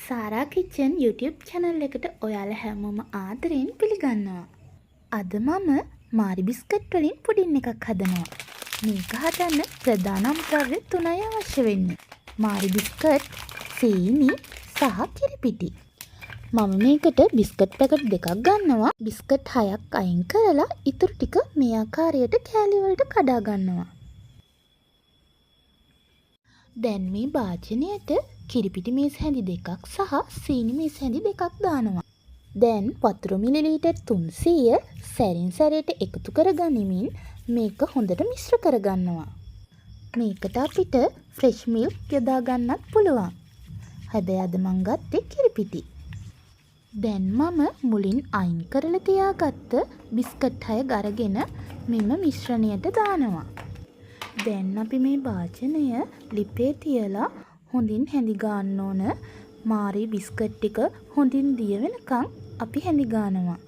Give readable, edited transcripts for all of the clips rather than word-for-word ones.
සාරා kitchen YouTube channel එකට ඔයාලා හැමෝම ආදරෙන් පිළිගන්නවා. අද මම මාරි බිස්කට් වලින් පුඩින් එකක් හදනවා. මේක හදන්න ප්‍රධාන අමුද්‍රව්‍ය 3යි අවශ්‍ය වෙන්නේ. මාරි බිස්කට්, සීනි සහ කිරිපිටි. මම මේකට බිස්කට් පැකට් දෙකක් ගන්නවා. බිස්කට් 6ක් අයින් කරලා ඉතුරු ටික මේ ආකාරයට කෑලි වලට කඩා ගන්නවා. දැන් මේ භාජනයට කිරිපිටි මේස් හැඳි දෙකක් සහ සීනි මේස් හැඳි දෙකක් දානවා. දැන් වතුර මිලිලීටර් 300 සැරින් සැරේට එකතු කරගනිමින් මේක හොඳට මිශ්‍ර කරගන්නවා. මේකට අපිට ෆ්‍රෙෂ් මිල්ක් යොදා ගන්නත් පුළුවන්. හැබැයි අද මං ගත්තේ කිරිපිටි. දැන් මම මුලින් අයින් කරලා තියාගත්ත බිස්කට් 6 අරගෙන මෙම මිශ්‍රණයට දානවා. දැන් අපි මේ භාජනය ලිපේ තියලා හොඳින් හැඳි ගන්න ඕන. මාරි බිස්කට් ටික හොඳින් දිය වෙනකන් අපි හැඳි ගන්නවා.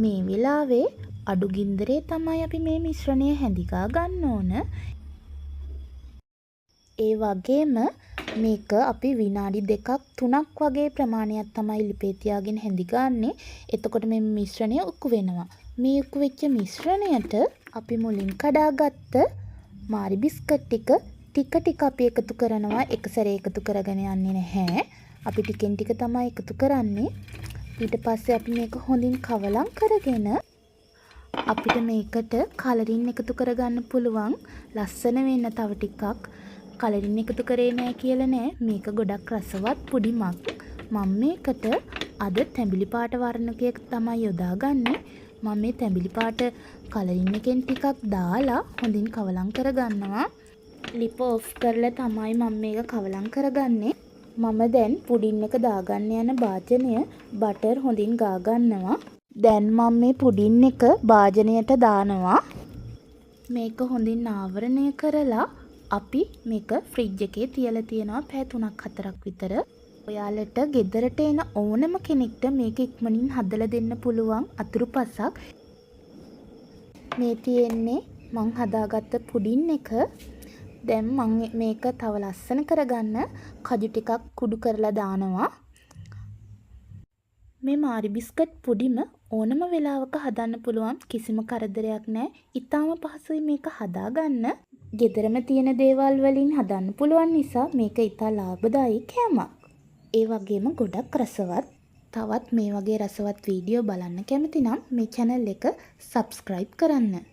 මේ වෙලාවේ අඩු ගින්දරේ තමයි අපි මේ මිශ්‍රණය හැඳිගා ගන්න ඕන. ඒ වගේම මේක අපි විනාඩි 2ක් 3ක් වගේ ප්‍රමාණයක් තමයි ලිපේ තියාගෙන හැඳි ගන්නේ. එතකොට මේ මිශ්‍රණය උක්කු වෙනවා. මේ උක්කු වෙච්ච මිශ්‍රණයට අපි මුලින් කඩාගත්ත මාරි බිස්කට් ටික ටික අපි එකතු කරනවා. එක සැරේ එකතු කරගෙන යන්නේ නැහැ. අපි ටිකෙන් ටික තමයි එකතු කරන්නේ. ඊට පස්සේ අපි මේක හොඳින් කවලම් කරගෙන අපිට මේකට කලරින් එකතු කරගන්න පුළුවන්. ලස්සන වෙන්න තව ටිකක් කලරින් එකතු කරේ නැහැ කියලා නෑ. මේක ගොඩක් රසවත් පුඩිමක්. මම මේකට අද තැඹිලි පාට වර්ණකයක් තමයි යොදාගන්නේ. මම මේ තැඹිලි පාට කලරින් එකෙන් ටිකක් දාලා හොඳින් කවලම් කරගන්නවා. ලිප ඔෆ් කරලා තමයි මම මේක කවලම් කරගන්නේ. මම දැන් පුඩින් එක දාගන්න යන භාජනය බටර් හොඳින් ගා ගන්නවා. දැන් මම මේ පුඩින් එක භාජනයට දානවා. මේක හොඳින් ආවරණය කරලා අපි මේක ෆ්‍රිජ් එකේ තියලා තියෙනවා පැය 3-4ක් විතර. ඔයාලට ගෙදරට එන ඕනම කෙනෙක්ට මේක ඉක්මනින් හදලා දෙන්න පුළුවන් අතුරුපසක්. මේ තියෙන්නේ මං හදාගත්ත පුඩින් එක. දැන් මං මේක තව ලස්සන කරගන්න කජු ටිකක් කුඩු කරලා දානවා. මේ මාරි බිස්කට් පුඩිම ඕනම වෙලාවක හදන්න පුළුවන්. කිසිම කරදරයක් නැහැ. ඉතාම පහසුයි මේක හදාගන්න. ගෙදරම තියෙන දේවල් වලින් හදන්න පුළුවන් නිසා මේක ඉතා ලාභදායී කෑමක්. ඒ වගේම ගොඩක් රසවත්. තවත් මේ වගේ රසවත් වීඩියෝ බලන්න කැමති නම් මේ channel එක subscribe කරන්න.